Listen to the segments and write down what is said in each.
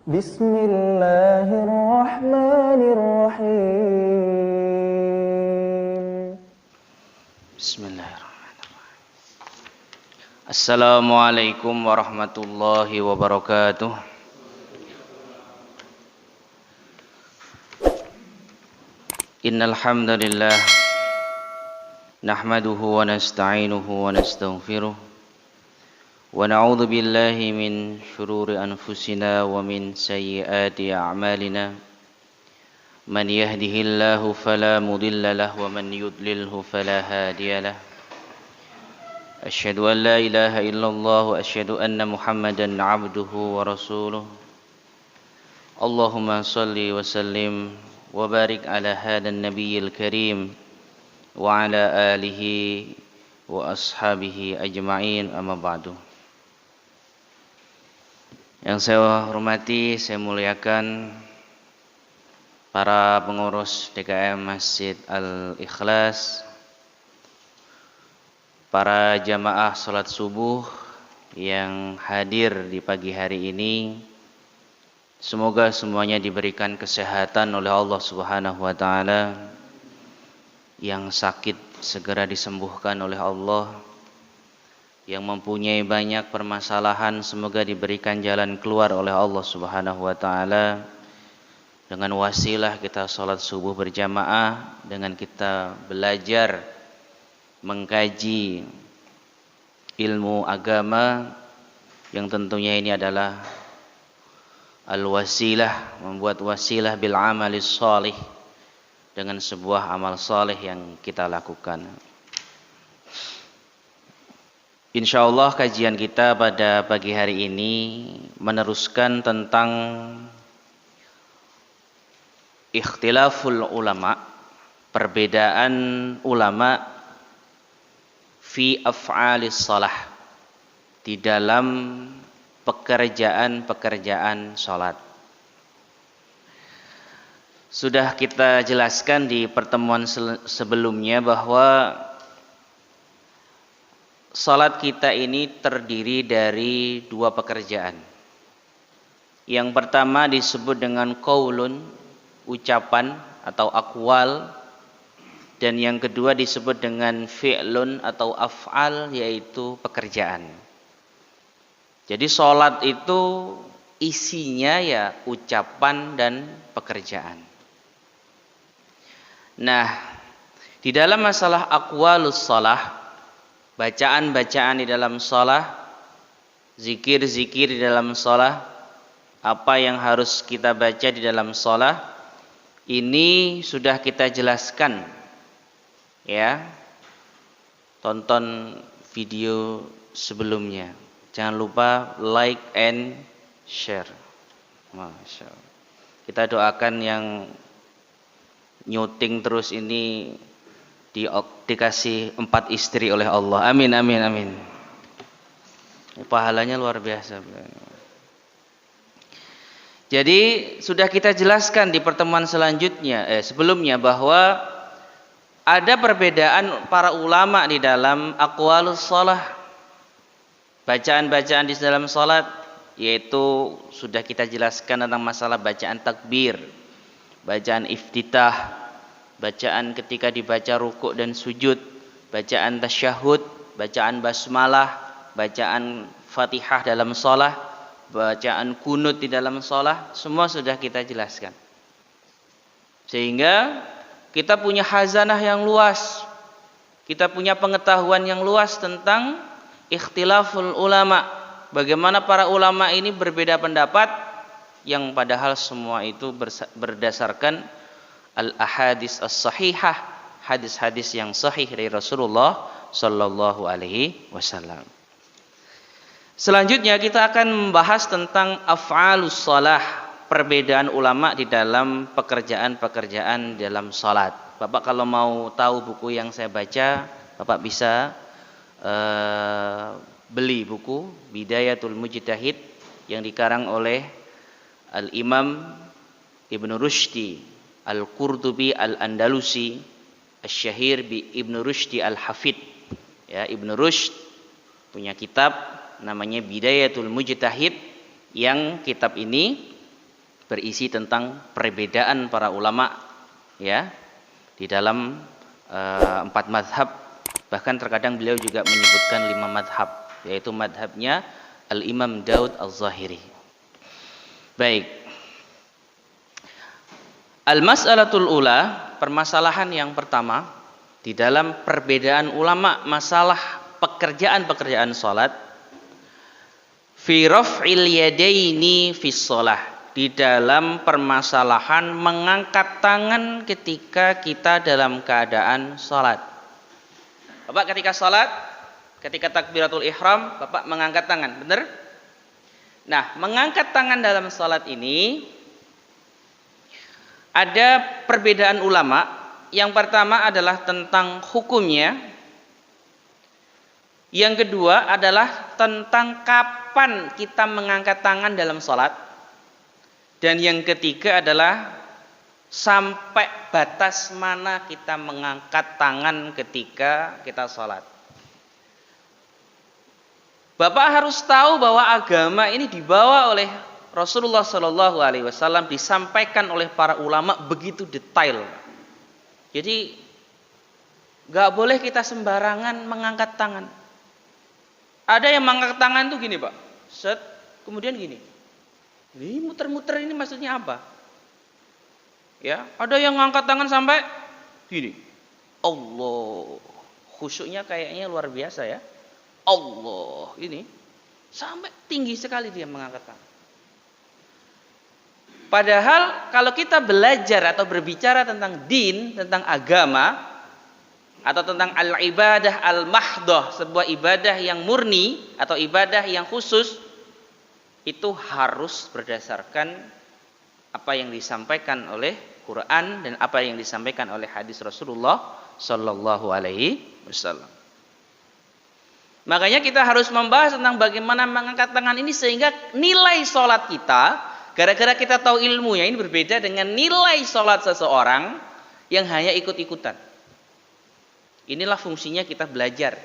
Bismillahirrahmanirrahim. Bismillahirrahmanirrahim. Assalamualaikum warahmatullahi wabarakatuh. Innal hamdalillah nahmaduhu wa nasta'inuhu wa nastaghfiruh wa na'udzu billahi min shururi anfusina wa min sayyiati a'malina. Man yahdihillahu fala mudilla lahu wa man yudlilhu fala hadiya lahu. Asyhadu an la ilaha illallah wa asyhadu anna Muhammadan 'abduhu wa rasuluh. Allahumma shalli wa sallim wa barik ala hadan nabiyil karim wa ala alihi wa ashabihi ajma'in, amma ba'du. Yang saya hormati, saya muliakan para pengurus DKM Masjid Al-Ikhlas, para jamaah salat subuh yang hadir di pagi hari ini. Semoga semuanya diberikan kesehatan oleh Allah Subhanahu wa taala. Yang sakit segera disembuhkan oleh Allah. Yang mempunyai banyak permasalahan semoga diberikan jalan keluar oleh Allah Subhanahu wa taala. Dengan wasilah kita salat subuh berjamaah, dengan kita belajar mengkaji ilmu agama, yang tentunya ini adalah al-wasilah, membuat wasilah bil amalis shalih, dengan sebuah amal saleh yang kita lakukan. Insyaallah kajian kita pada pagi hari ini meneruskan tentang ikhtilaful ulama, perbedaan ulama fi af'alis shalah, di dalam pekerjaan-pekerjaan salat. Sudah kita jelaskan di pertemuan sebelumnya bahwa salat kita ini terdiri dari dua pekerjaan. Yang pertama disebut dengan qaulun, ucapan atau aqwal, dan yang kedua disebut dengan fi'lun atau af'al, yaitu pekerjaan. Jadi salat itu isinya ya ucapan dan pekerjaan. Nah, di dalam masalah aqwalus shalah, bacaan-bacaan di dalam shalah, zikir-zikir di dalam shalah, apa yang harus kita baca di dalam shalah, ini sudah kita jelaskan. Ya. Tonton video sebelumnya. Jangan lupa like and share. Masya Allah. Kita doakan yang nyuting terus ini dikasih 4 istri oleh Allah. Amin, amin, amin. Pahalanya luar biasa. Jadi sudah kita jelaskan di pertemuan sebelumnya bahwa ada perbedaan para ulama di dalam aqwalus shalah, bacaan-bacaan di dalam salat, yaitu sudah kita jelaskan tentang masalah bacaan takbir, bacaan iftitah, bacaan ketika dibaca rukuk dan sujud, bacaan tasyahud, bacaan basmalah, bacaan Fatihah dalam shalah, bacaan kunut di dalam shalah, semua sudah kita jelaskan. Sehingga kita punya khazanah yang luas, kita punya pengetahuan yang luas tentang ikhtilaful ulama, bagaimana para ulama ini berbeda pendapat, yang padahal semua itu berdasarkan al-ahadits as-sahihah, hadis-hadis yang sahih dari Rasulullah sallallahu alaihi wasallam. Selanjutnya kita akan membahas tentang af'alus shalah, perbedaan ulama di dalam pekerjaan-pekerjaan dalam salat. Bapak kalau mau tahu buku yang saya baca, Bapak bisa beli buku Bidayatul Mujtahid yang dikarang oleh Al-Imam Ibn Rushdi Al-Qurtubi Al-Andalusi Asy-Syahir bi Ibn Rushdi Al-Hafid. Ya, Ibn Rushd punya kitab namanya Bidayatul Mujtahid, yang kitab ini berisi tentang perbedaan para ulama ya di dalam 4 madhab, bahkan terkadang beliau juga menyebutkan 5 madhab, yaitu madhabnya Al-Imam Daud Az-Zahiri. Baik, al-mas'alatul ula, permasalahan yang pertama di dalam perbedaan ulama masalah pekerjaan-pekerjaan salat, fi raf'il yadaini fi shalah, di dalam permasalahan mengangkat tangan ketika kita dalam keadaan salat. Bapak ketika salat, ketika takbiratul ihram, Bapak mengangkat tangan, benar? Nah, mengangkat tangan dalam salat ini ada perbedaan ulama. Yang pertama adalah tentang hukumnya. Yang kedua adalah tentang kapan kita mengangkat tangan dalam salat. Dan yang ketiga adalah sampai batas mana kita mengangkat tangan ketika kita sholat. Bapak harus tahu bahwa agama ini dibawa oleh Rasulullah SAW, disampaikan oleh para ulama begitu detail. Jadi gak boleh kita sembarangan mengangkat tangan. Ada yang mengangkat tangan tuh gini Pak, set, kemudian gini. Ini muter-muter ini maksudnya apa? Ya, ada yang ngangkat tangan sampai gini. Allah, khusyuknya kayaknya luar biasa ya. Allah, ini sampai tinggi sekali dia mengangkat tangan. Padahal kalau kita belajar atau berbicara tentang din, tentang agama, atau tentang al-ibadah al-mahdoh, sebuah ibadah yang murni atau ibadah yang khusus, itu harus berdasarkan apa yang disampaikan oleh Quran dan apa yang disampaikan oleh hadis Rasulullah Sallallahu Alaihi Wasallam. Makanya kita harus membahas tentang bagaimana mengangkat tangan ini sehingga nilai sholat kita, gara-gara kita tahu ilmunya, ini berbeda dengan nilai sholat seseorang yang hanya ikut-ikutan. Inilah fungsinya kita belajar.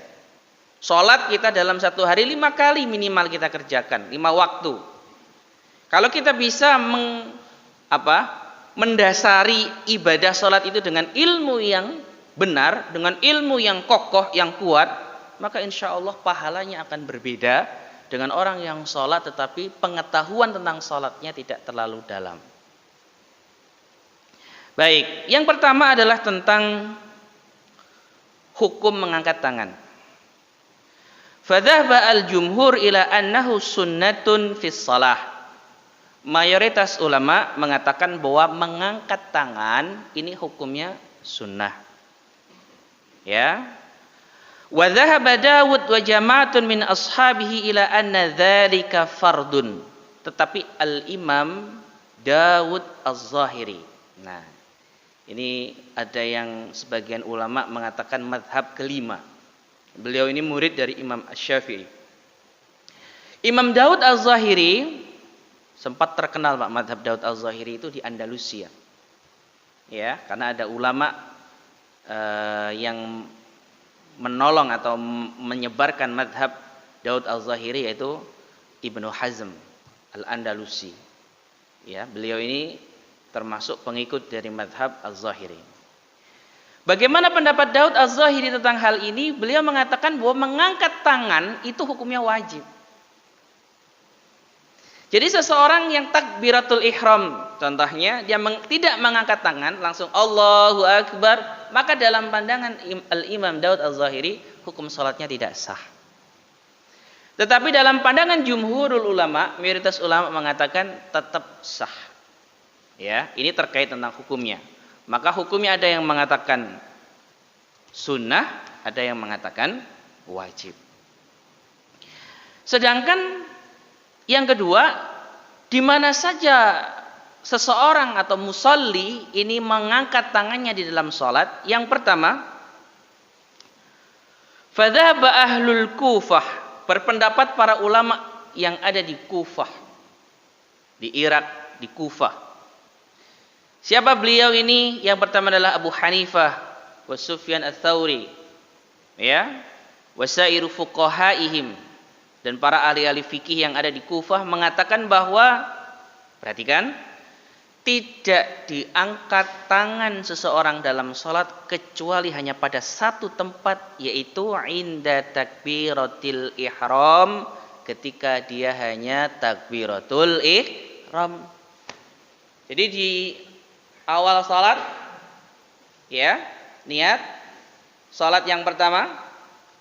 Sholat kita dalam satu hari 5 kali minimal kita kerjakan, 5 waktu. Kalau kita bisa mendasari ibadah sholat itu dengan ilmu yang benar, dengan ilmu yang kokoh, yang kuat, maka insya Allah pahalanya akan berbeda dengan orang yang sholat tetapi pengetahuan tentang sholatnya tidak terlalu dalam. Baik, yang pertama adalah tentang hukum mengangkat tangan. Fadhahaba al-jumhur ila annahu sunnatun fis shalah. Mayoritas ulama mengatakan bahwa mengangkat tangan ini hukumnya sunnah. Ya. Wa dhahaba Dawud wa jama'atun min ashabihi ila anna dzalika fardun. Tetapi al-Imam Dawud Az-Zahiri. Nah, ini ada yang sebagian ulama mengatakan mazhab kelima. Beliau ini murid dari Imam Asy-Syafi'i. Imam Daud Az-Zahiri sempat terkenal Pak, mazhab Daud Az-Zahiri itu di Andalusia. Ya, karena ada ulama yang menolong atau menyebarkan mazhab Daud Az-Zahiri, yaitu Ibnu Hazm Al-Andalusi. Ya, beliau ini termasuk pengikut dari mazhab Az-Zahiri. Bagaimana pendapat Daud Az-Zahiri tentang hal ini? Beliau mengatakan bahwa mengangkat tangan itu hukumnya wajib. Jadi seseorang yang takbiratul ihram, contohnya dia tidak mengangkat tangan, langsung Allahu Akbar, maka dalam pandangan Al-Imam Daud Az-Zahiri hukum salatnya tidak sah. Tetapi dalam pandangan jumhurul ulama, mayoritas ulama mengatakan tetap sah. Ya, ini terkait tentang hukumnya. Maka hukumnya ada yang mengatakan sunnah, ada yang mengatakan wajib. Sedangkan yang kedua, di mana saja seseorang atau musalli ini mengangkat tangannya di dalam salat. Yang pertama, fadzhaba ahlul Kufah, berpendapat para ulama yang ada di Kufah, di Irak, di Kufah. Siapa beliau ini? Yang pertama adalah Abu Hanifah wa Sufyan Ats-Tsauri, ya, wasairu fuqahaihim, dan para ahli-ahli fikih yang ada di Kufah mengatakan bahwa, perhatikan, tidak diangkat tangan seseorang dalam sholat kecuali hanya pada satu tempat, yaitu inda takbiratil ihram, ketika dia hanya takbiratul ihram. Jadi di awal sholat, ya, niat sholat yang pertama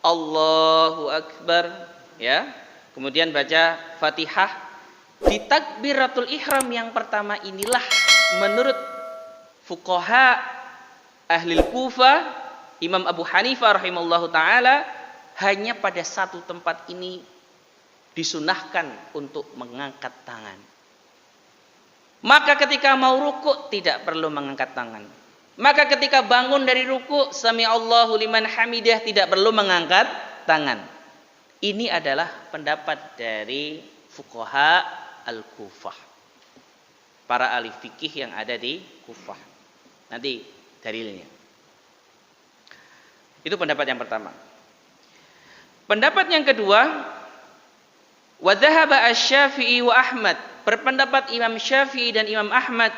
Allahu Akbar, ya, kemudian baca Fatihah. Di takbiratul ihram yang pertama inilah menurut fuqaha ahli Kufah, Imam Abu Hanifah rahimallahu taala, hanya pada satu tempat ini disunahkan untuk mengangkat tangan. Maka ketika mau ruku tidak perlu mengangkat tangan. Maka ketika bangun dari ruku, sami Allahu liman hamidah, tidak perlu mengangkat tangan. Ini adalah pendapat dari fuqaha Al-Kufah, para ahli fikih yang ada di Kufah. Nanti dalilnya. Itu pendapat yang pertama. Pendapat yang kedua, wa dhahaba asy-Syafi'i wa Ahmad, berpendapat Imam Syafi'i dan Imam Ahmad,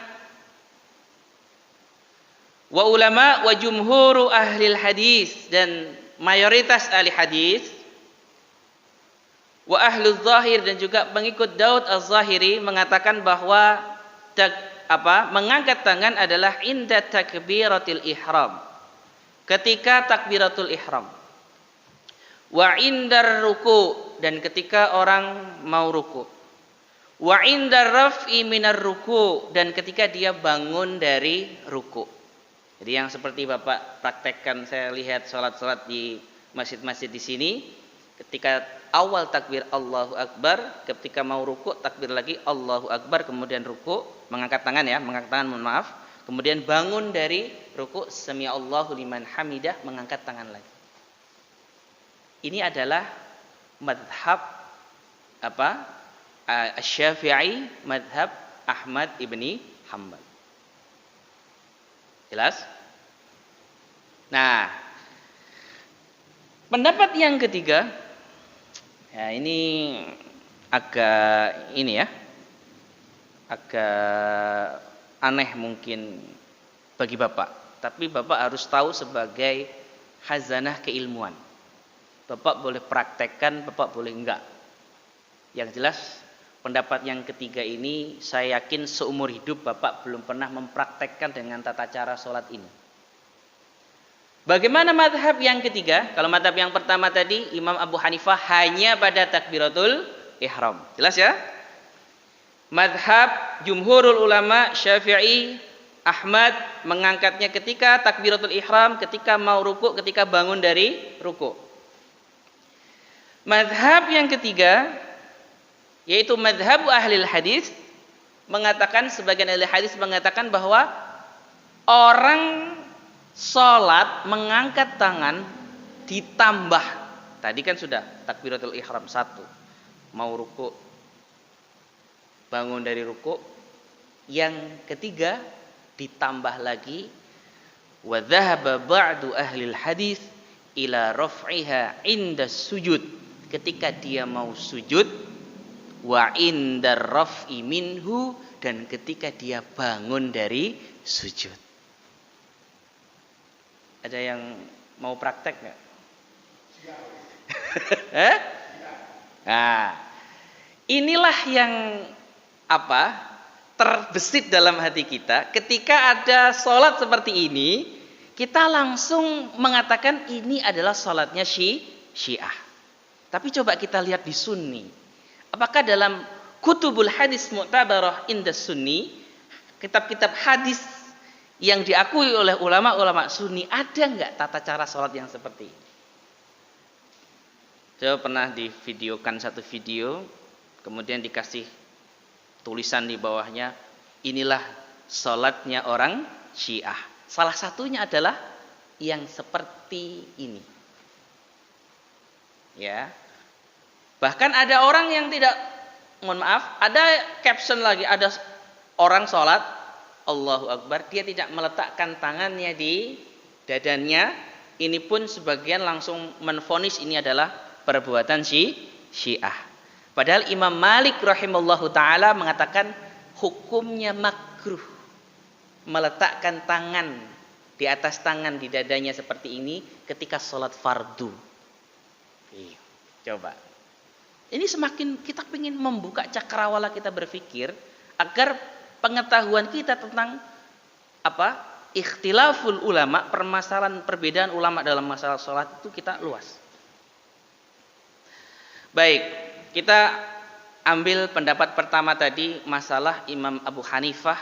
wa ulama wa jumhuru ahli hadis, dan mayoritas ahli hadis, wa ahlu zahir, dan juga pengikut Daud az-Zahiri mengatakan bahwa mengangkat tangan adalah inda takbiratil ihram, ketika takbiratul ihram, wa indar ruku, dan ketika orang mau ruku, wa indar raf'i minar ruku, dan ketika dia bangun dari ruku. Jadi yang seperti Bapak praktekkan, saya lihat salat-salat di masjid-masjid di sini, ketika awal takbir Allahu Akbar, ketika mau ruku takbir lagi Allahu Akbar, kemudian ruku, mengangkat tangan, ya, mengangkat tangan, mohon maaf, kemudian bangun dari ruku, sami Allahu liman hamidah, mengangkat tangan lagi. Ini adalah madhab Asy-Syafi'i, madhab Ahmad ibni Hanbal. Jelas? Nah, pendapat yang ketiga, ya, ini agak aneh mungkin bagi Bapak, tapi Bapak harus tahu sebagai khazanah keilmuan. Bapak boleh praktekkan, Bapak boleh enggak. Yang jelas pendapat yang ketiga ini saya yakin seumur hidup Bapak belum pernah mempraktekkan dengan tata cara sholat ini. Bagaimana madhab yang ketiga? Kalau madhab yang pertama tadi Imam Abu Hanifah hanya pada takbiratul ihram, jelas ya. Madhab jumhurul ulama Syafi'i, Ahmad mengangkatnya ketika takbiratul ihram, ketika mau ruku, ketika bangun dari ruku. Madhab yang ketiga, yaitu madhab ahli hadis, mengatakan, sebagian ahli hadis mengatakan bahwa orang sholat mengangkat tangan ditambah, tadi kan sudah takbiratul ihram 1, mau ruku, bangun dari ruku, yang ketiga ditambah lagi, wa dhahaba ba'du ahli hadis ila raf'iha inda sujud, ketika dia mau sujud, wa indar raf'i minhu, dan ketika dia bangun dari sujud. Ada yang mau praktek nggak? Nah, inilah yang terbesit dalam hati kita. Ketika ada sholat seperti ini, kita langsung mengatakan ini adalah sholatnya Syiah. Tapi coba kita lihat di Sunni. Apakah dalam kutubul hadis mu'tabarah inda Sunni, kitab-kitab hadis yang diakui oleh ulama-ulama Sunni, ada nggak tata cara sholat yang seperti ini? Saya pernah divideokan satu video, kemudian dikasih tulisan di bawahnya, inilah sholatnya orang Syiah. Salah satunya adalah yang seperti ini. Ya. Bahkan ada orang yang tidak, mohon maaf, ada caption lagi, ada orang sholat Allahu Akbar, dia tidak meletakkan tangannya di dadanya. Ini pun sebagian langsung menvonis ini adalah perbuatan Syiah. Padahal Imam Malik rahimallahu taala mengatakan hukumnya makruh. meletakkan tangan di atas tangan di dadanya seperti ini ketika sholat fardu. Coba. Ini semakin kita ingin membuka cakrawala kita berpikir agar pengetahuan kita tentang ikhtilaful ulama, permasalahan perbedaan ulama dalam masalah sholat itu kita luas. Baik, kita ambil pendapat pertama tadi, masalah Imam Abu Hanifah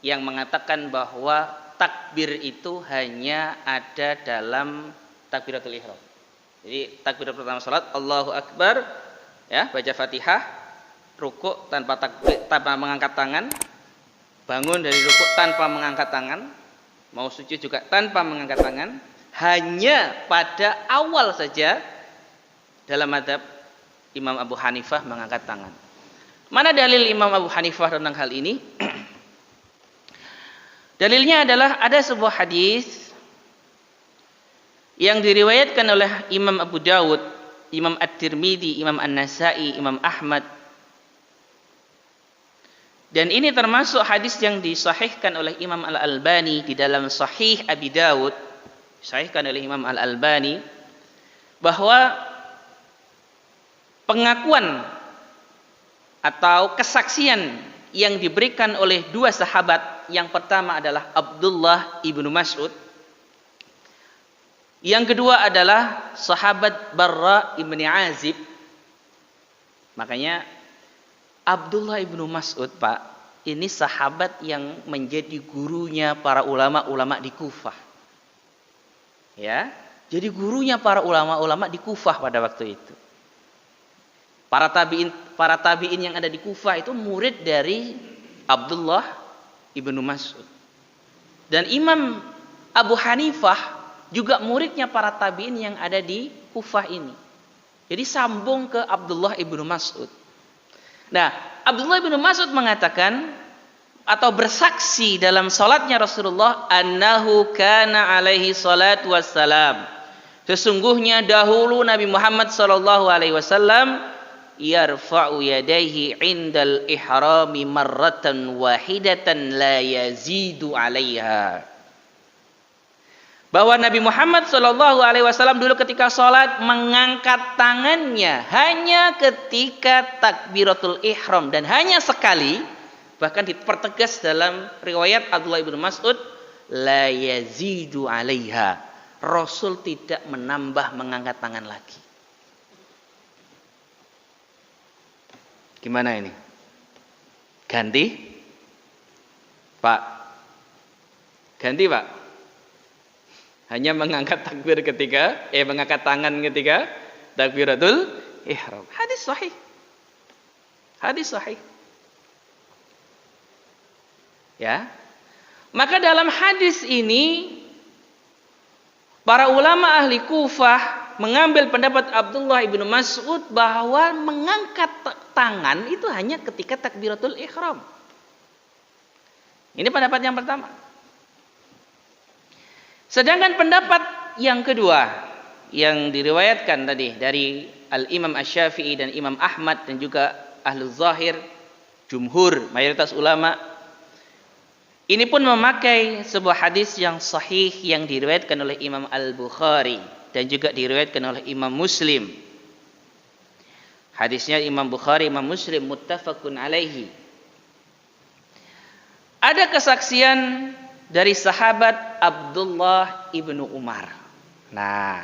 yang mengatakan bahwa takbir itu hanya ada dalam takbiratul ihram. Jadi takbir pertama sholat, Allahu Akbar, ya, baca Fatihah, rukuk tanpa mengangkat tangan, bangun dari rukuk tanpa mengangkat tangan, mau sujud juga tanpa mengangkat tangan, hanya pada awal saja dalam mazhab Imam Abu Hanifah mengangkat tangan. Mana dalil Imam Abu Hanifah tentang hal ini? Dalilnya adalah ada sebuah hadis yang diriwayatkan oleh Imam Abu Dawud, Imam At-Tirmidzi, Imam An-Nasai, Imam Ahmad. Dan ini termasuk hadis yang disahihkan oleh Imam Al-Albani di dalam Sahih Abi Dawud, disahihkan oleh Imam Al-Albani, bahwa pengakuan atau kesaksian yang diberikan oleh dua sahabat, yang pertama adalah Abdullah ibnu Mas'ud, yang kedua adalah sahabat Barra ibni Azib. Makanya Abdullah ibnu Mas'ud, Pak, ini sahabat yang menjadi gurunya para ulama-ulama di Kufah. Ya, jadi gurunya para ulama-ulama di Kufah pada waktu itu. Para tabi'in yang ada di Kufah itu murid dari Abdullah ibnu Mas'ud. Dan Imam Abu Hanifah juga muridnya para tabi'in yang ada di Kufah ini. Jadi sambung ke Abdullah ibnu Mas'ud. Nah, Abdullah ibnu Mas'ud mengatakan atau bersaksi dalam salatnya Rasulullah, annahu kana alaihi salatu wassalam, sesungguhnya dahulu Nabi Muhammad sallallahu alaihi wasallam yarfa'u yadayhi 'indal ihrami marratan wahidatan la yazidu 'alaiha. Bahwa Nabi Muhammad sallallahu alaihi wasallam dulu ketika salat mengangkat tangannya hanya ketika takbiratul ihram dan hanya sekali, bahkan dipertegas dalam riwayat Abdullah bin Mas'ud, la yazidu 'alaiha. Rasul tidak menambah mengangkat tangan lagi. Gimana ini? Ganti? Pak. Ganti, Pak. Hanya mengangkat takbir mengangkat tangan ketika takbiratul ihram. Hadis sahih. Hadis sahih. Ya. Maka dalam hadis ini para ulama ahli Kufah mengambil pendapat Abdullah ibnu Mas'ud bahwa mengangkat tangan itu hanya ketika takbiratul ihram. Ini pendapat yang pertama. Sedangkan pendapat yang kedua yang diriwayatkan tadi dari Al-Imam Asy-Syafi'i dan Imam Ahmad dan juga Ahlu Zahir, jumhur, mayoritas ulama, ini pun memakai sebuah hadis yang sahih yang diriwayatkan oleh Imam Al-Bukhari dan juga diriwayatkan oleh Imam Muslim. Hadisnya Imam Bukhari, Imam Muslim, muttafaqun alaihi. Ada kesaksian dari sahabat Abdullah ibnu Umar. Nah,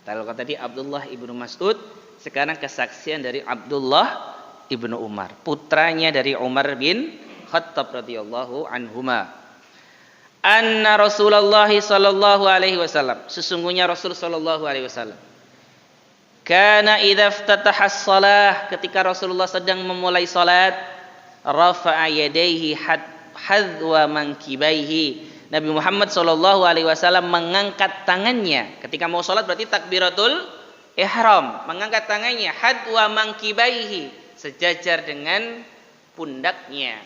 kalau tadi Abdullah ibnu Mas'ud, sekarang kesaksian dari Abdullah ibnu Umar, putranya dari Umar bin Khattab radhiyallahu anhuma. Anna Rasulullah sallallahu alaihi wasallam, sesungguhnya Rasul sallallahu alaihi wasallam, kana idza iftataha shalah, ketika Rasulullah sedang memulai salat, rafa'a yadayhi hadwa mankibaihi. Nabi Muhammad sallallahu alaihi wasallam mengangkat tangannya ketika mau salat, berarti takbiratul ihram, mengangkat tangannya hadwa mankibaihi, sejajar dengan pundaknya.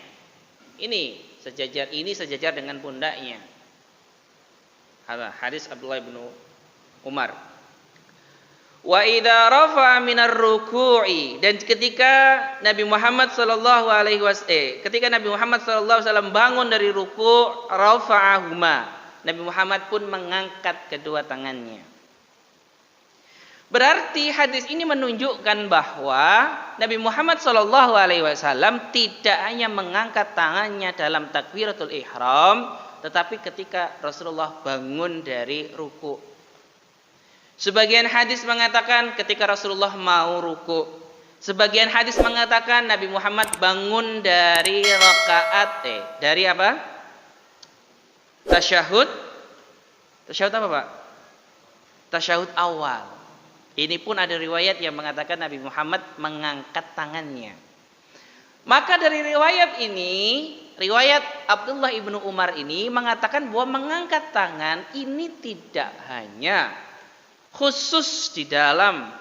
Ini sejajar dengan pundaknya. Hadis Abdullah bin Umar. Wa idza rafa'a minar ruku'i, dan ketika Nabi Muhammad sallallahu alaihi wasallam bangun dari ruku', rafa'ahuma, Nabi Muhammad pun mengangkat kedua tangannya. Berarti hadis ini menunjukkan bahwa Nabi Muhammad sallallahu alaihi wasallam tidak hanya mengangkat tangannya dalam takbiratul ihram, tetapi ketika Rasulullah bangun dari ruku'. Sebagian hadis mengatakan ketika Rasulullah mau ruku. Sebagian hadis mengatakan Nabi Muhammad bangun dari rakaat dari apa? Tasyahud. Tasyahud apa, Pak? Tasyahud awal. Ini pun ada riwayat yang mengatakan Nabi Muhammad mengangkat tangannya. Maka dari riwayat ini, riwayat Abdullah ibnu Umar ini mengatakan bahwa mengangkat tangan ini tidak hanya khusus di dalam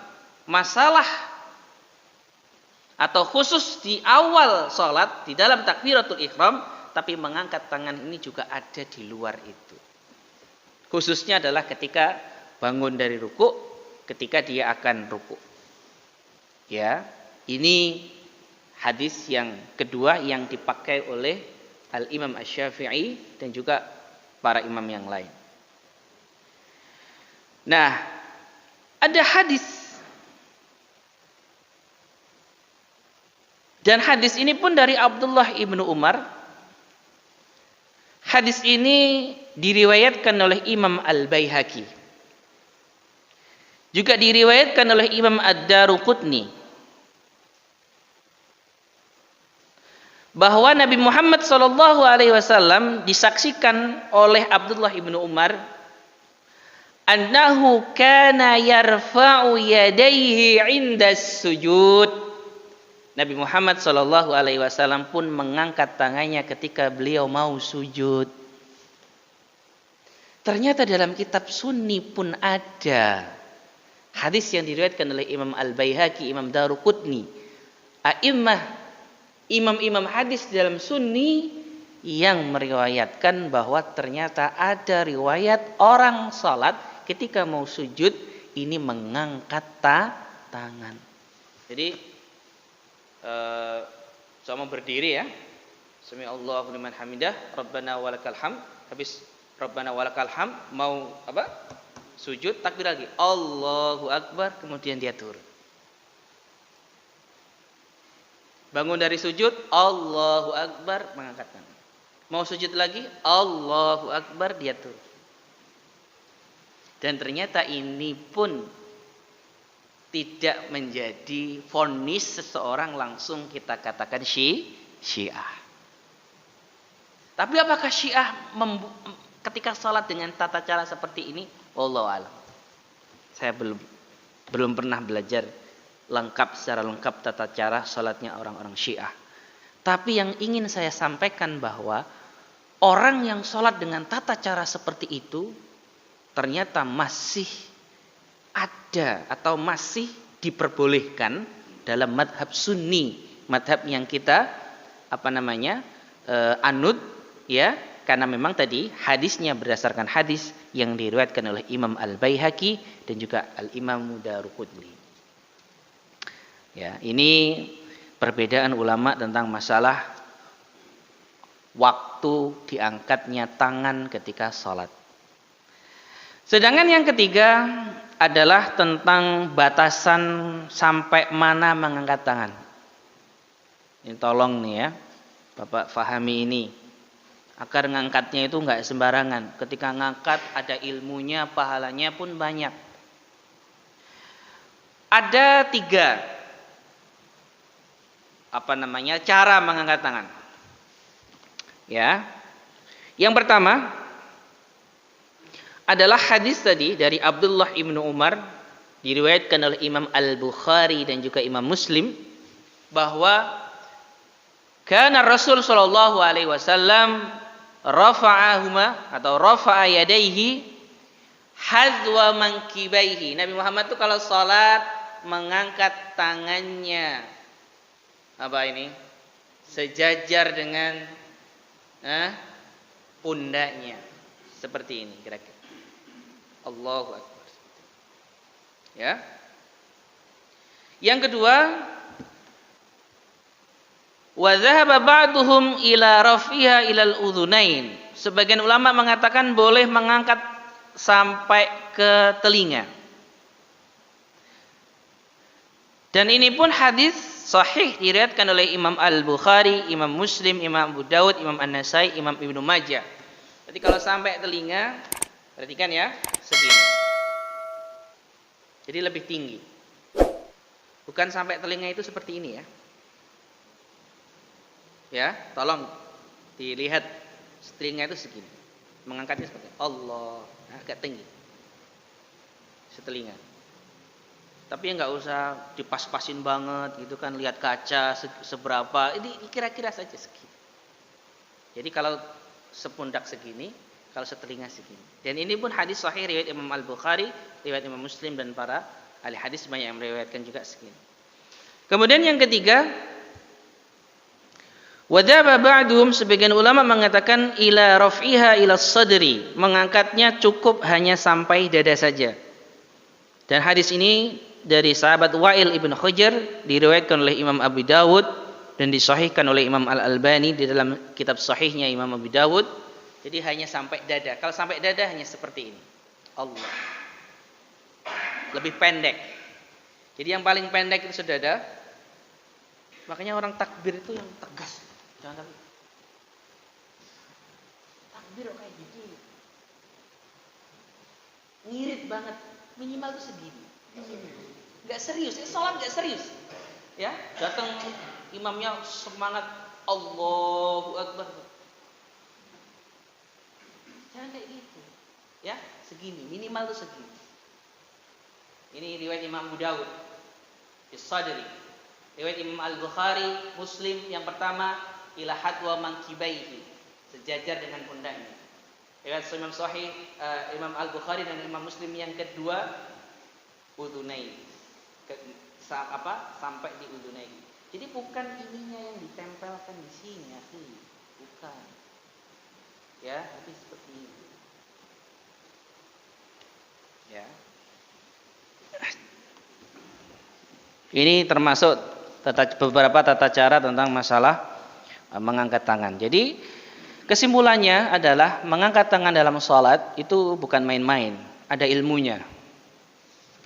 masalah atau khusus di awal sholat di dalam takbiratul ihram, tapi mengangkat tangan ini juga ada di luar itu. Khususnya adalah ketika bangun dari ruku, ketika dia akan ruku. Ya, ini hadis yang kedua yang dipakai oleh Al-Imam Asy-Syafi'i dan juga para imam yang lain. Nah, ada hadis, dan hadis ini pun dari Abdullah ibnu Umar. Hadis ini diriwayatkan oleh Imam Al-Baihaqi, juga diriwayatkan oleh Imam Ad-Daruqutni, bahwa Nabi Muhammad SAW disaksikan oleh Abdullah ibnu Umar annahu kana yarfa'u yadayhi 'inda sujud. Nabi Muhammad SAW pun mengangkat tangannya ketika beliau mau sujud. Ternyata dalam kitab Sunni pun ada hadis yang diriwayatkan oleh Imam Al-Baihaqi, Imam Daruqutni, imam-imam hadis dalam Sunni yang meriwayatkan bahwa ternyata ada riwayat orang salat ketika mau sujud ini mengangkat tangan. Jadi sama berdiri ya. Sami Allahu liman hamidah, Rabbana walakal hamd. Habis Rabbana walakal hamd mau apa? Sujud, takbir lagi. Allahu akbar, kemudian dia turun. Bangun dari sujud, Allahu akbar, mengangkat tangan. Mau sujud lagi, Allahu akbar, dia turun. Dan ternyata ini pun tidak menjadi vonis seseorang langsung kita katakan Syiah. Tapi apakah Syiah ketika sholat dengan tata cara seperti ini? Wallahu a'lam. Saya belum pernah belajar secara lengkap tata cara sholatnya orang-orang Syiah. Tapi yang ingin saya sampaikan bahwa orang yang sholat dengan tata cara seperti itu ternyata masih ada atau masih diperbolehkan dalam madhab Sunni, madhab yang kita anut ya, karena memang tadi hadisnya berdasarkan hadis yang diriwayatkan oleh Imam Al-Baihaqi dan juga Al-Imam Daruqutni. Ya, ini perbedaan ulama tentang masalah waktu diangkatnya tangan ketika sholat. Sedangkan yang ketiga adalah tentang batasan sampai mana mengangkat tangan. Ini tolong nih ya, Bapak fahami ini. Agar ngangkatnya itu enggak sembarangan. Ketika ngangkat ada ilmunya, pahalanya pun banyak. Ada 3 cara mengangkat tangan. Ya. Yang pertama adalah hadis tadi dari Abdullah ibnu Umar, diriwayatkan oleh Imam Al-Bukhari dan juga Imam Muslim, bahwa kana Rasul sallallahu alaihi wasallam rafa'ahuma atau rafa'a yadayhi hadwa mankibaihi. Nabi Muhammad itu kalau salat mengangkat tangannya sejajar dengan pundaknya, seperti ini kira-kira. Allahu akbar. Ya. Yang kedua, wa dhahaba ba'duhum ila rafiha ilal udhunain. Sebagian ulama mengatakan boleh mengangkat sampai ke telinga. Dan ini pun hadis sahih diriwayatkan oleh Imam Al-Bukhari, Imam Muslim, Imam Abu Dawud, Imam An-Nasai, Imam Ibnu Majah. Jadi kalau sampai telinga, perhatikan ya, segini. Jadi lebih tinggi. Bukan sampai telinga itu seperti ini ya. Ya, tolong dilihat telinga itu segini. Mengangkatnya seperti Allah, agak tinggi. Setelinga. Tapi nggak usah dipas-pasin banget gitu kan, lihat kaca seberapa, ini kira-kira saja segini. Jadi kalau sepundak segini, kalau setelinga segini. Dan ini pun hadis sahih riwayat Imam Al-Bukhari, riwayat Imam Muslim dan para ahli hadis banyak yang meriwayatkan juga segini. Kemudian yang ketiga, wadaba ba'duhum, sebagian ulama mengatakan ila raf'iha ila sadri, mengangkatnya cukup hanya sampai dada saja. Dan hadis ini dari sahabat Wa'il ibn Hujr, diriwayatkan oleh Imam Abu Dawud dan disahihkan oleh Imam Al-Albani di dalam kitab sahihnya Imam Abu Dawud. Jadi hanya sampai dada. Kalau sampai dada hanya seperti ini. Allah. Lebih pendek. Jadi yang paling pendek itu sedada. Makanya orang takbir itu yang tegas. Jangan takbir. Takbir kayak gitu. Ngirit banget. Minimal itu segini. Nggak serius, sholat nggak serius, ya. Datang imamnya semangat Allahu Akbar, jangan kayak gitu, ya. Segini, minimal tuh segini. Ini riwayat Imam Abu Dawud, As-Sadri. Riwayat Imam Al-Bukhari, Muslim yang pertama ila hadwa mankibaihi, sejajar dengan pundaknya. Riwayat Imam Sahih Imam Al-Bukhari dan Imam Muslim yang kedua udunai, sampai di udunai. Jadi bukan ininya yang ditempelkan di sini, bukan. Ya, tapi seperti ini. Ya. Ini termasuk beberapa tata cara tentang masalah mengangkat tangan. Jadi kesimpulannya adalah mengangkat tangan dalam sholat itu bukan main-main, ada ilmunya.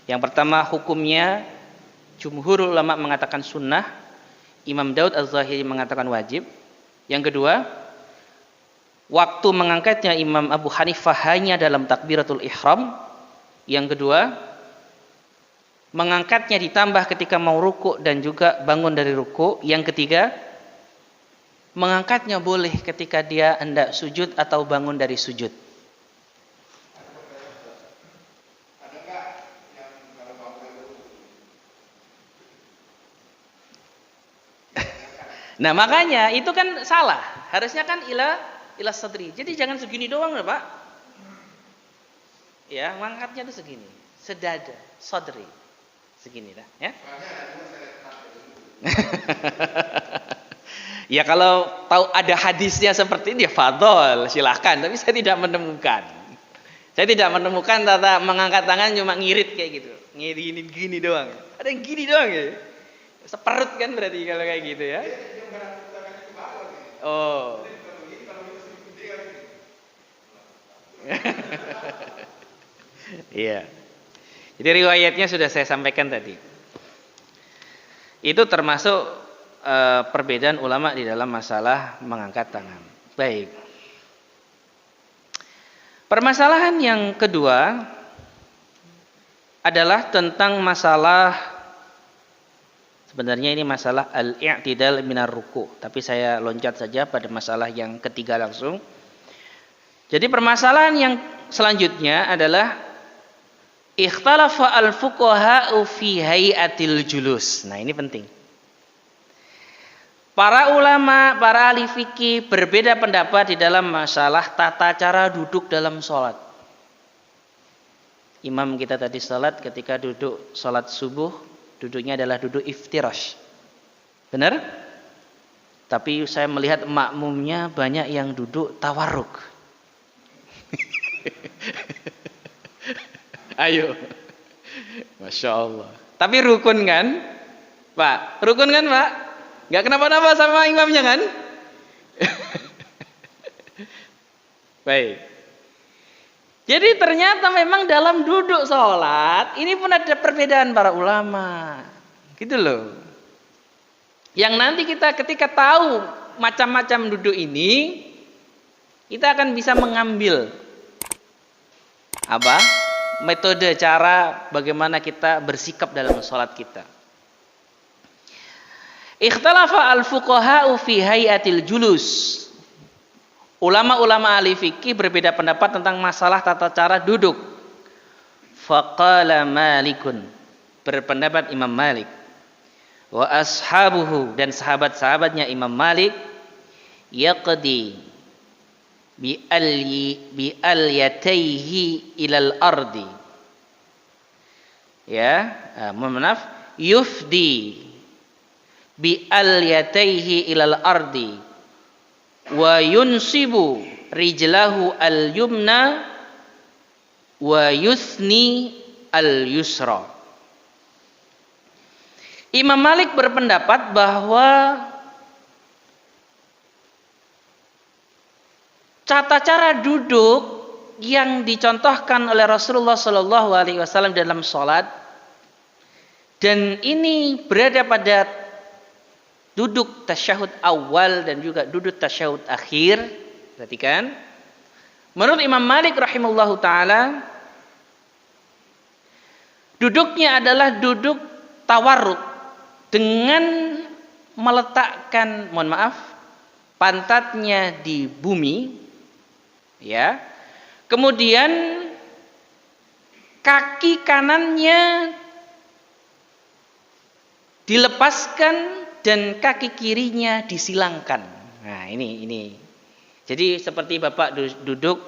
Yang pertama hukumnya, jumhur ulama mengatakan sunnah, Imam Daud Az-Zahiri mengatakan wajib. Yang kedua, waktu mengangkatnya Imam Abu Hanifah hanya dalam takbiratul ihram. Yang kedua, mengangkatnya ditambah ketika mau ruku dan juga bangun dari ruku. Yang ketiga, mengangkatnya boleh ketika dia hendak sujud atau bangun dari sujud. Nah makanya itu kan salah. Harusnya kan ila sadri. Jadi jangan segini doang ya Pak. Ya, mengangkatnya itu segini. Sedada, sadri. Segini dah, ya. Ya kalau tahu ada hadisnya seperti ini ya fadhol, silahkan. Tapi saya tidak menemukan. Saya tidak menemukan tata mengangkat tangan cuma ngirit kayak gitu. Ngirit gini doang. Ada yang gini doang ya. Seperut kan berarti kalau kayak gitu ya. Oh. Iya. Jadi riwayatnya sudah saya sampaikan tadi. Itu termasuk perbedaan ulama di dalam masalah mengangkat tangan. Baik. Permasalahan yang kedua adalah tentang masalah, sebenarnya ini masalah al-i'tidal minar ruku', tapi saya loncat saja pada masalah yang ketiga langsung. Jadi permasalahan yang selanjutnya adalah ikhtalafa al-fuqaha'u fi hay'atil julus. Nah, ini penting. Para ulama, para ahli fikih berbeda pendapat di dalam masalah tata cara duduk dalam sholat. Imam kita tadi sholat ketika duduk sholat subuh, duduknya adalah duduk iftirash. Benar? Tapi saya melihat makmumnya banyak yang duduk tawarruk. Ayo. Masya Allah. Tapi rukun kan? Pak, rukun kan Pak? Nggak kenapa-napa sama imamnya kan? Baik. Jadi ternyata memang dalam duduk sholat ini pun ada perbedaan para ulama, gitu loh. Yang nanti kita ketika tahu macam-macam duduk ini, kita akan bisa mengambil apa? Metode cara bagaimana kita bersikap dalam sholat kita. Ikhtalafa al-fuqaha'u fi hayatil julus. Ulama-ulama ahli fikih berbeda pendapat tentang masalah tata cara duduk. Faqala Malikun, berpendapat Imam Malik, wa ashabuhu, dan sahabat-sahabatnya Imam Malik, yaqdi bi alyatayhi ilal ardi. Ya, mohon maaf, yufdi bi alyatayhi ilal ardi wa yunsibu rijlahu al-yumna wa yuthni al-yusra. Imam Malik berpendapat bahwa tata cara duduk yang dicontohkan oleh Rasulullah Shallallahu Alaihi Wasallam dalam sholat, dan ini berada pada duduk tasyahud awal dan juga duduk tasyahud akhir. Perhatikan, menurut Imam Malik rahimahullahu taala, duduknya adalah duduk tawarruk dengan meletakkan, mohon maaf, pantatnya di bumi, ya. Kemudian kaki kanannya dilepaskan dan kaki kirinya disilangkan. Nah, ini. Jadi seperti Bapak duduk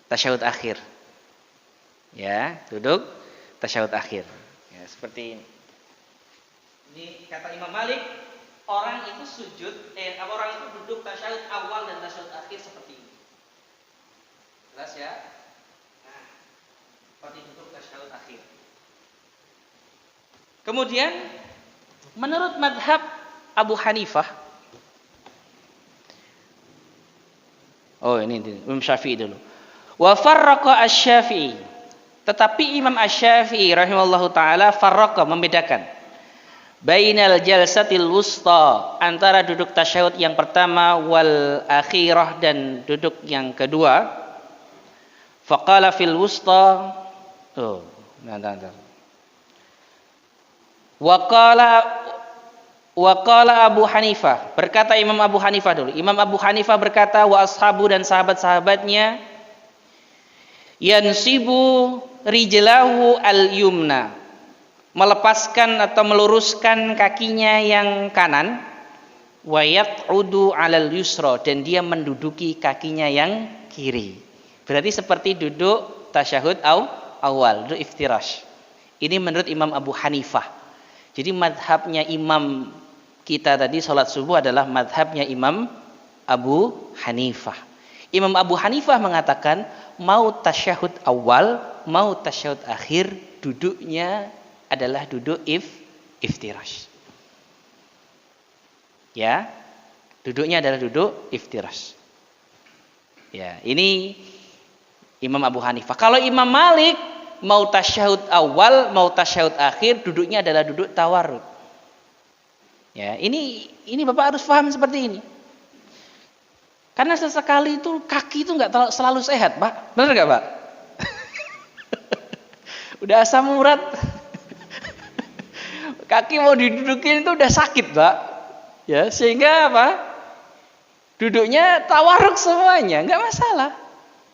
tasyahud akhir. Ya, duduk tasyahud akhir. Ya, seperti ini. Ini kata Imam Malik, orang itu orang itu duduk tasyahud awal dan tasyahud akhir seperti ini. Jelas ya? Nah, seperti duduk tasyahud akhir. Kemudian menurut madhab Abu Hanifah, ini Imam Syafi'i dulu. Wa farraqa asy-Syafi'i, tetapi Imam Asy-Syafi'i rahimallahu taala farraqa, membedakan bainal jalsatil wusta, antara duduk tasyahud yang pertama, wal akhirah, dan duduk yang kedua. Faqala fil wusta, Waqala Abu Hanifah, berkata Imam Abu Hanifah dulu. Imam Abu Hanifah berkata, wa ashabu, dan sahabat-sahabatnya, yansibu rijlahu al-yumna, melepaskan atau meluruskan kakinya yang kanan, wa yaq'udu 'alal yusra, dan dia menduduki kakinya yang kiri. Berarti seperti duduk tasyahud awal, duduk iftirash. Ini menurut Imam Abu Hanifah. Jadi madhabnya imam kita tadi sholat subuh adalah madhabnya Imam Abu Hanifah. Imam Abu Hanifah mengatakan mau tasyahud awal, mau tasyahud akhir, duduknya adalah duduk iftirash. Ya, duduknya adalah duduk iftirash. Ya, ini Imam Abu Hanifah. Kalau Imam Malik mau tasyahud awal, mau tasyahud akhir, duduknya adalah duduk tawarruk. Ya, ini Bapak harus paham seperti ini. Karena sesekali itu kaki itu nggak selalu sehat, Pak. Benar nggak, Pak? Udah asam urat, kaki mau didudukin itu udah sakit, Pak. Ya, sehingga apa? Duduknya tawarruk semuanya, nggak masalah.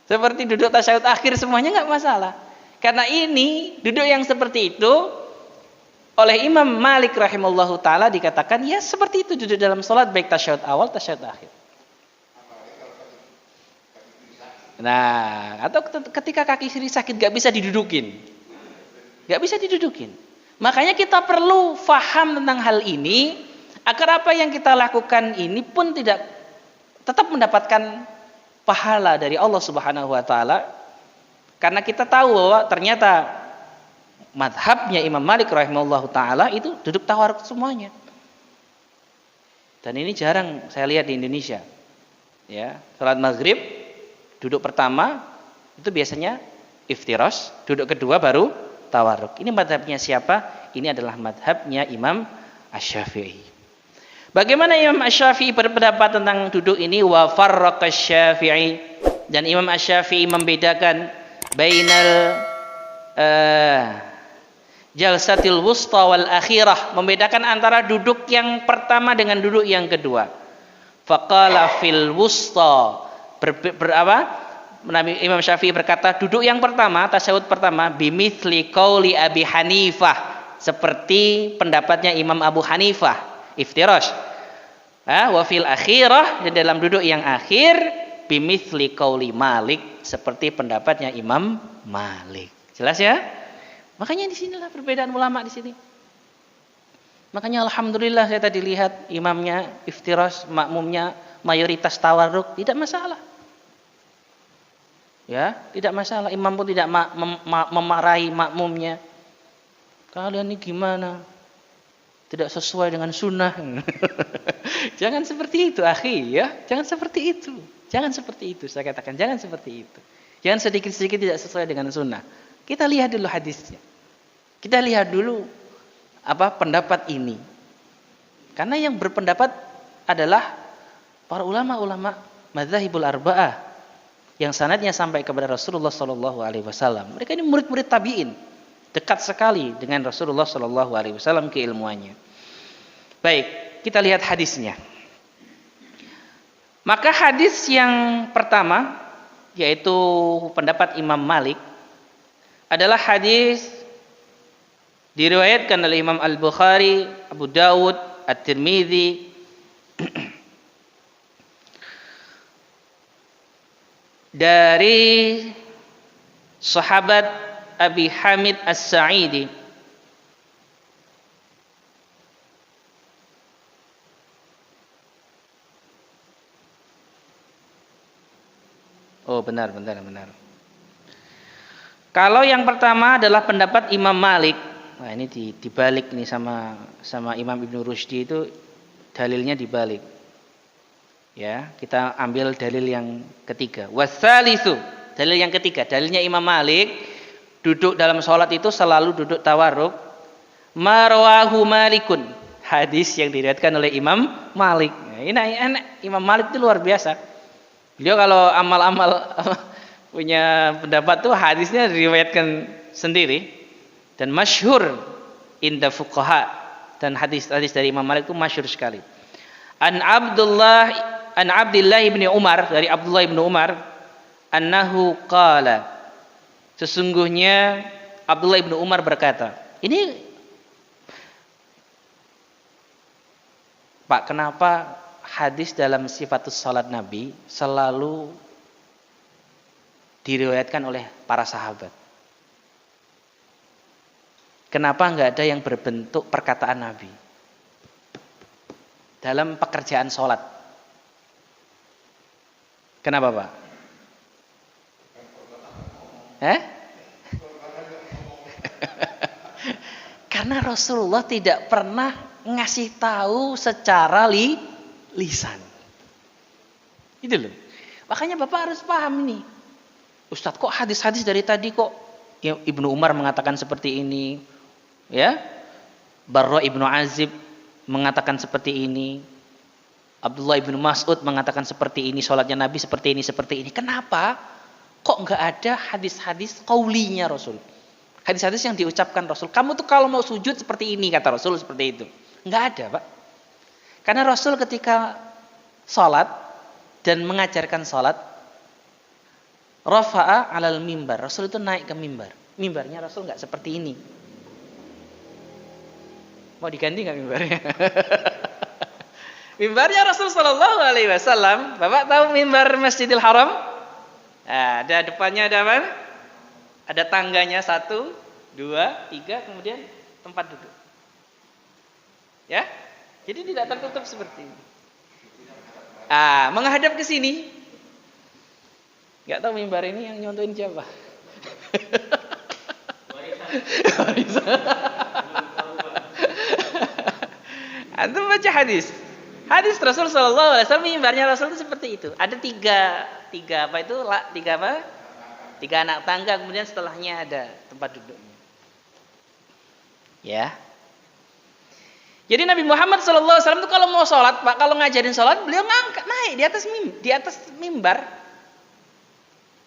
Seperti duduk tasyahud akhir semuanya nggak masalah. Karena ini duduk yang seperti itu oleh Imam Malik rahimahullahu taala dikatakan ya seperti itu duduk dalam sholat, baik tasyahud awal, tasyahud akhir. Nah, atau ketika kaki kiri sakit gak bisa didudukin, Makanya kita perlu faham tentang hal ini agar apa yang kita lakukan ini pun tidak tetap mendapatkan pahala dari Allah Subhanahu wa taala. Karena kita tahu bahwa ternyata madhabnya Imam Malik rahimahullahu taala itu duduk tawarruk semuanya. Dan ini jarang saya lihat di Indonesia. Ya, salat maghrib duduk pertama itu biasanya iftirash, duduk kedua baru tawarruk. Ini madhabnya siapa? Ini adalah madhabnya Imam Asy-Syafi'i. Bagaimana Imam Asy-Syafi'i berpendapat tentang duduk ini? Wa farraqa Asy-Syafi'i, dan Imam Asy-Syafi'i membedakan bainal jalsatil wusta wal akhirah, membedakan antara duduk yang pertama dengan duduk yang kedua. Faqala fil wusta, Imam Syafi'i berkata duduk yang pertama, tasyahud pertama, bimithli qauli Abi Hanifah, seperti pendapatnya Imam Abu Hanifah, iftirash. Wa fil akhirah, dan dalam duduk yang akhir, bimithli qauli Malik, seperti pendapatnya Imam Malik. Jelas ya? Makanya di sinilah perbedaan ulama di sini. Makanya alhamdulillah saya tadi lihat imamnya iftirash, makmumnya mayoritas tawarruk, tidak masalah. Ya, tidak masalah. Imam pun tidak memarahi makmumnya. Kalian ini gimana? Tidak sesuai dengan sunnah. Jangan seperti itu, akhi, ya. Jangan seperti itu. Jangan seperti itu. Saya katakan jangan seperti itu. Jangan sedikit-sedikit tidak sesuai dengan sunnah. Kita lihat dulu hadisnya. Kita lihat dulu pendapat ini. Karena yang berpendapat adalah para ulama-ulama madzhabul arba'ah yang sanadnya sampai kepada Rasulullah sallallahu alaihi wasallam. Mereka ini murid-murid tabi'in, dekat sekali dengan Rasulullah sallallahu alaihi wasallam keilmuannya. Baik, kita lihat hadisnya. Maka hadis yang pertama, yaitu pendapat Imam Malik, adalah hadis diriwayatkan oleh Imam Al-Bukhari, Abu Dawud, At-Tirmidzi, dari sahabat Abi Hamid As-Sa'idi. Oh, benar. Kalau yang pertama adalah pendapat Imam Malik. Nah, ini dibalik ini sama Imam Ibnu Rushdi, itu dalilnya dibalik. Ya, kita ambil dalil yang ketiga. Wasalisu, dalil yang ketiga, dalilnya Imam Malik, duduk dalam sholat itu selalu duduk tawarruk. Marwahu Malikun, hadis yang diriwayatkan oleh Imam Malik. Ini Imam Malik itu luar biasa. Beliau kalau amal-amal punya pendapat tuh hadisnya diriwayatkan sendiri dan masyhur inda fuqaha, dan hadis-hadis dari Imam Malik itu masyhur sekali. An Abdullah ibn Umar, dari Abdullah ibn Umar, annahu qala, sesungguhnya Abdullah ibn Umar berkata. Ini Pak, kenapa hadis dalam sifatus salat Nabi selalu diriwayatkan oleh para sahabat? Kenapa enggak ada yang berbentuk perkataan Nabi dalam pekerjaan sholat? Kenapa, Pak? Karena Rasulullah tidak pernah ngasih tahu secara lisan. Itu loh. Makanya Bapak harus paham ini. Ustadz, kok hadis-hadis dari tadi kok ya, Ibnu Umar mengatakan seperti ini, ya, Barra Ibnu Azib mengatakan seperti ini, Abdullah ibnu Mas'ud mengatakan seperti ini, sholatnya Nabi seperti ini. Kenapa? Kok nggak ada hadis-hadis qaulinya Rasul? Hadis-hadis yang diucapkan Rasul. Kamu tuh kalau mau sujud seperti ini, kata Rasul, seperti itu. Nggak ada, Pak. Karena Rasul ketika sholat dan mengajarkan sholat, rafa'a alal mimbar. Rasul itu naik ke mimbar. Mimbarnya Rasul nggak seperti ini. Mau diganti nggak mimbarnya? Mimbarnya Rasul Sallallahu Alaihi Wasallam. Bapak tahu mimbar Masjidil Haram? Nah, ada depannya ada apa? Ada tangganya 1, 2, 3, kemudian tempat duduk. Ya, jadi tidak tertutup seperti ini. Menghadap ke sini. Gak tahu mimbar ini yang nyontohin siapa? Antum baca hadis. Hadis Rasul sallallahu alaihi wasallam, mimbarnya Rasul itu seperti itu. Ada tiga apa itu? Tiga apa? 3 anak tangga, kemudian setelahnya ada tempat duduknya. Ya. Jadi Nabi Muhammad sallallahu alaihi wasallam itu kalau mau sholat, Pak, kalau ngajarin sholat, beliau ngangkat naik di atas mimbar.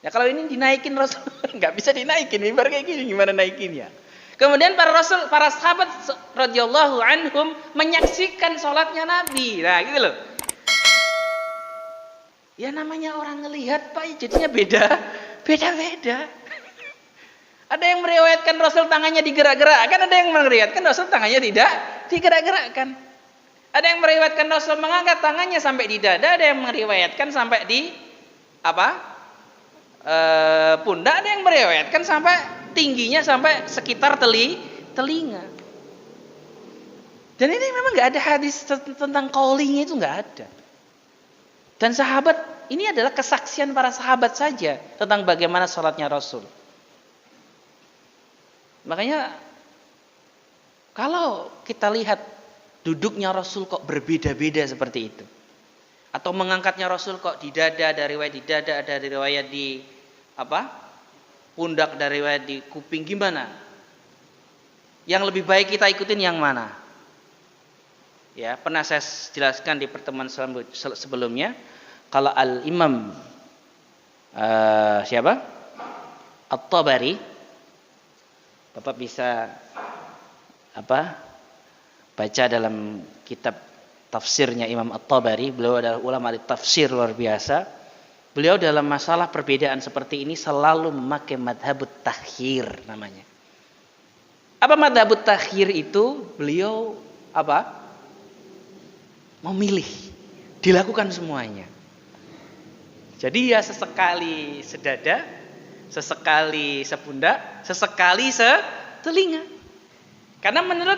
Ya kalau ini dinaikin Rasul, nggak bisa dinaikin mimbar kayak gini, gimana naikinnya? Kemudian para sahabat radhiyallahu anhum menyaksikan sholatnya Nabi. Nah, gitu loh. Ya namanya orang ngelihat, Pak, jadinya beda-beda. Ada yang meriwayatkan Rasul tangannya digerak-gerakkan, ada yang meriwayatkan Rasul tangannya tidak digerak-gerakkan. Ada yang meriwayatkan Rasul mengangkat tangannya sampai di dada, ada yang meriwayatkan sampai di pundak, ada yang meriwayatkan sampai tingginya sampai sekitar telinga. Dan ini memang nggak ada hadis tentang qaulingnya, itu nggak ada. Dan sahabat, ini adalah kesaksian para sahabat saja tentang bagaimana salatnya Rasul. Makanya kalau kita lihat duduknya Rasul kok berbeda-beda seperti itu, atau mengangkatnya Rasul kok di dada, ada riwayat di dada, ada riwayat di pundak, ada riwayat di kuping, gimana? Yang lebih baik kita ikutin yang mana? Ya, pernah saya jelaskan di pertemuan sebelumnya, kalau Al-Imam At-Tabari, Bapak bisa baca dalam kitab tafsirnya Imam At-Tabari. Beliau adalah ulama tafsir luar biasa. Beliau dalam masalah perbedaan seperti ini selalu memakai madhabut takhir namanya. Apa madhabut takhir itu? Beliau memilih, dilakukan semuanya. Jadi ya sesekali sedada, sesekali sepundak, sesekali setelinga. Karena menurut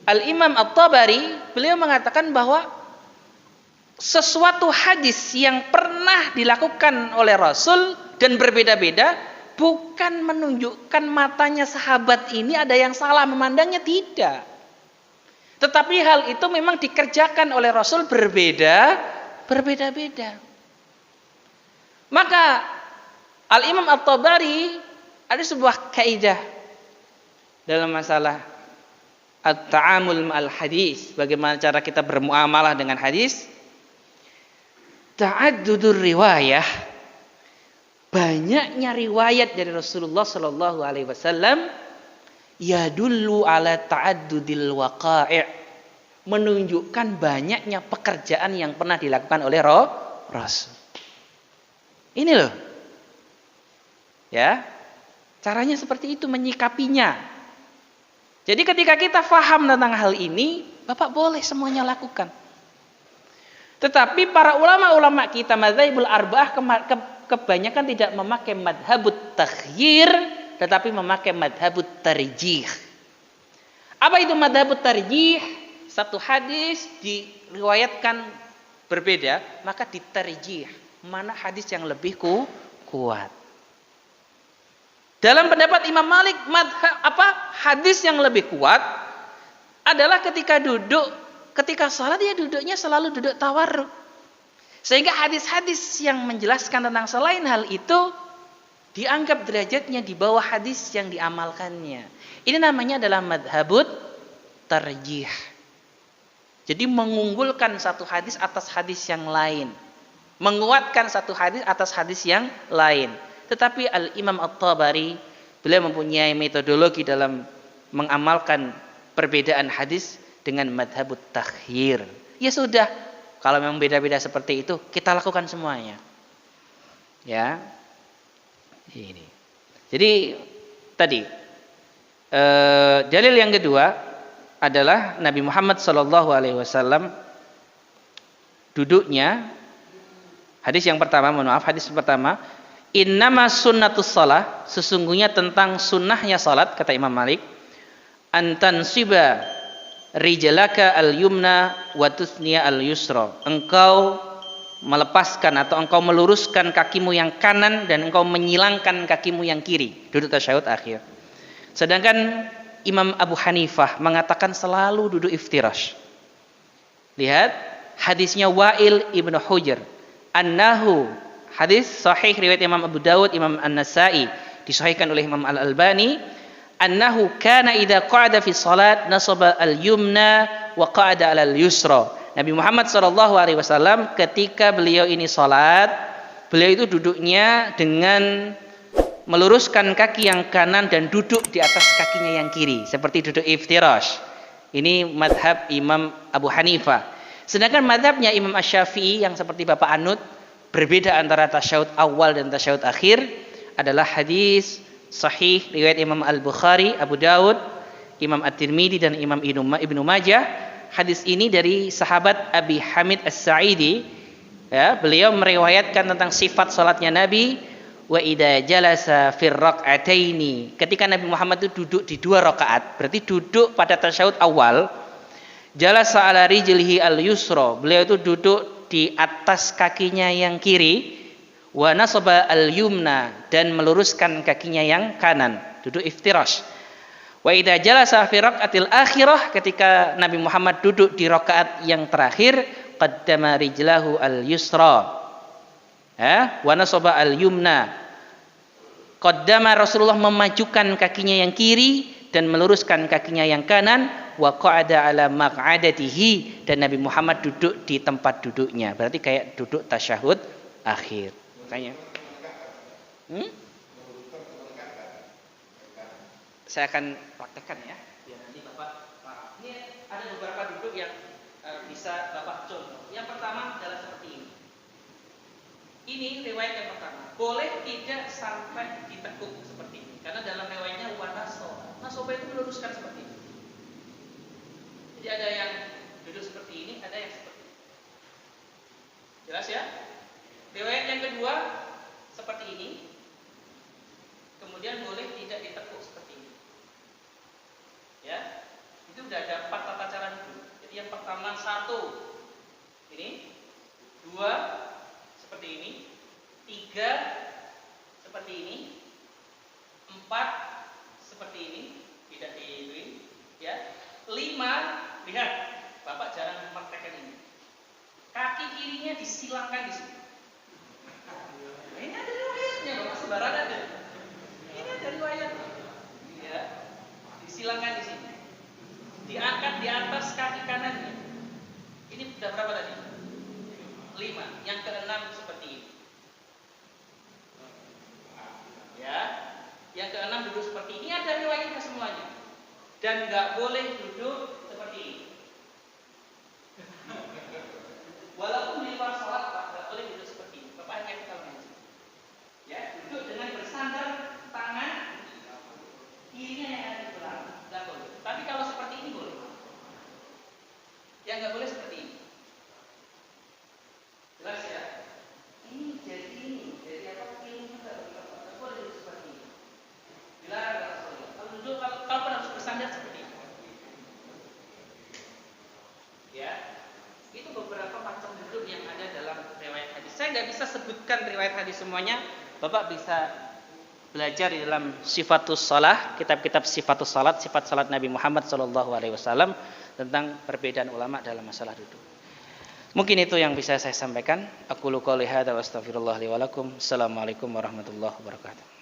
Al-Imam At-Tabari, beliau mengatakan bahwa sesuatu hadis yang pernah dilakukan oleh Rasul dan berbeda-beda bukan menunjukkan matanya sahabat ini ada yang salah memandangnya, tidak. Tetapi hal itu memang dikerjakan oleh Rasul berbeda-beda. Maka Al-Imam At-Tabari ada sebuah kaidah dalam masalah at-ta'amul ma'al hadis, bagaimana cara kita bermuamalah dengan hadis. Ta'addudur riwayah, banyaknya riwayat dari Rasulullah sallallahu alaihi wasallam, yadullu ala ta'addudil waqa'i', menunjukkan banyaknya pekerjaan yang pernah dilakukan oleh Rasul. Ini loh. Ya. Caranya seperti itu menyikapinya. Jadi ketika kita faham tentang hal ini, Bapak boleh semuanya lakukan. Tetapi para ulama-ulama kita madzhabul arba'ah kebanyakan tidak memakai madhabut takhyir, tetapi memakai madhabut tarjih. Apa itu madhabut tarjih? Satu hadis diriwayatkan berbeda, maka ditarjih. Mana hadis yang lebih kuat? Dalam pendapat Imam Malik, hadis yang lebih kuat adalah ketika sholat dia duduknya selalu duduk tawarruk. Sehingga hadis-hadis yang menjelaskan tentang selain hal itu dianggap derajatnya di bawah hadis yang diamalkannya. Ini namanya adalah madhabut tarjih. Jadi mengunggulkan satu hadis atas hadis yang lain, menguatkan satu hadis atas hadis yang lain. Tetapi Al-Imam At-Tabari, beliau mempunyai metodologi dalam mengamalkan perbedaan hadis dengan madhabut takhir. Ya sudah, kalau memang beda-beda seperti itu, kita lakukan semuanya. Ya, ini. Jadi tadi dalil yang kedua adalah Nabi Muhammad SAW duduknya. Hadis pertama, innama sunnatus shalah, sesungguhnya tentang sunnahnya salat, kata Imam Malik, antan siba rijlaka al-yumna wa tuthniya al-yusra, engkau melepaskan atau engkau meluruskan kakimu yang kanan dan engkau menyilangkan kakimu yang kiri, duduk tasyahud akhir. Sedangkan Imam Abu Hanifah mengatakan selalu duduk iftirash. Lihat hadisnya Wa'il ibnu Hujr, annahu, hadis sahih riwayat Imam Abu Dawud, Imam An-Nasa'i, disahihkan oleh Imam Al-Albani, annahu kana idza qa'ada fi salat nasaba al-yumna wa qa'ada 'ala al-yusra. Nabi Muhammad SAW ketika beliau ini salat, beliau itu duduknya dengan meluruskan kaki yang kanan dan duduk di atas kakinya yang kiri, seperti duduk iftirash. Ini madhab Imam Abu Hanifah. Sedangkan madhabnya Imam Asy-Syafi'i yang seperti Bapak anut, berbeda antara tasyahud awal dan tasyahud akhir, adalah hadis sahih riwayat Imam Al-Bukhari, Abu Dawud, Imam At-Tirmidzi dan Imam Ibnu Majah. Hadis ini dari sahabat Abi Hamid As-Sa'idi, ya, beliau meriwayatkan tentang sifat salatnya Nabi, wa idza jalasa fir rak'ataini, ketika Nabi Muhammad itu duduk di 2 rakaat, berarti duduk pada tasyahud awal, jalasa ala rijlihi al-yusra, beliau itu duduk di atas kakinya yang kiri, wa nasaba al-yumna, dan meluruskan kakinya yang kanan, duduk iftirash. Wa idza jalasa fi raqatil akhirah, ketika Nabi Muhammad duduk di rakaat yang terakhir, qaddama rijlahu al-yusra, wa nasaba al-yumna, qaddama, Rasulullah memajukan kakinya yang kiri dan meluruskan kakinya yang kanan, wa qa'ada ala maq'adatihi, dan Nabi Muhammad duduk di tempat duduknya, berarti kayak duduk tasyahud akhir. Makanya saya akan praktekkan ya, biar nanti Bapak paham. Ini ada beberapa duduk yang bisa Bapak contoh. Yang pertama adalah seperti ini. Ini riwayat yang pertama. Boleh tidak sampai ditekuk seperti ini, karena dalam riwayatnya nasoba itu meluruskan seperti ini. Jadi ada yang duduk seperti ini, ada yang seperti ini. Jelas ya? Riwayat yang kedua seperti ini. Kemudian boleh tidak ditekuk seperti ini. Ya, itu sudah ada 4 tata cara duduk. Jadi yang pertama 1 ini, 2 seperti ini, 3 seperti ini, 4 seperti ini, tidak diituin, ya. 5, lihat, Bapak jarang mempraktekkan ini. Kaki kirinya disilangkan di sini. Ini ada riwayatnya, Bapak sebaran ada. Ini ada riwayat, ya. Disilangkan di sini, diangkat di atas kaki kanannya. Ini sudah berapa tadi? 5. Yang ke-6 seperti ini, ya. Yang ke-6 duduk seperti ini, ada riwayatnya semuanya. Dan nggak boleh duduk seperti ini. Walaupun di luar sholat, Pak, nggak boleh duduk seperti ini. Bapak hanya kita mengaji, ya, duduk dengan bersandar tangan kirinya yang ada di belakang, nggak boleh. Tapi kalau seperti ini boleh. Yang nggak boleh seperti ini. Jelas ya? Ini jadi apa? Ini nggak boleh duduk seperti ini. Dilarang Rasulullah. Kalau duduk, kalau harus bersandar seperti ini. Ya, itu beberapa macam duduk yang ada dalam riwayat hadis. Saya nggak bisa sebutkan riwayat hadis semuanya. Bapak bisa belajar di dalam Sifatus Shalah, kitab-kitab Sifatus Salat, sifat salat Nabi Muhammad SAW, tentang perbedaan ulama dalam masalah duduk. Mungkin itu yang bisa saya sampaikan. Aqulu qouli hadza wa astaghfirullah li wa lakum. Assalamualaikum warahmatullahi wabarakatuh.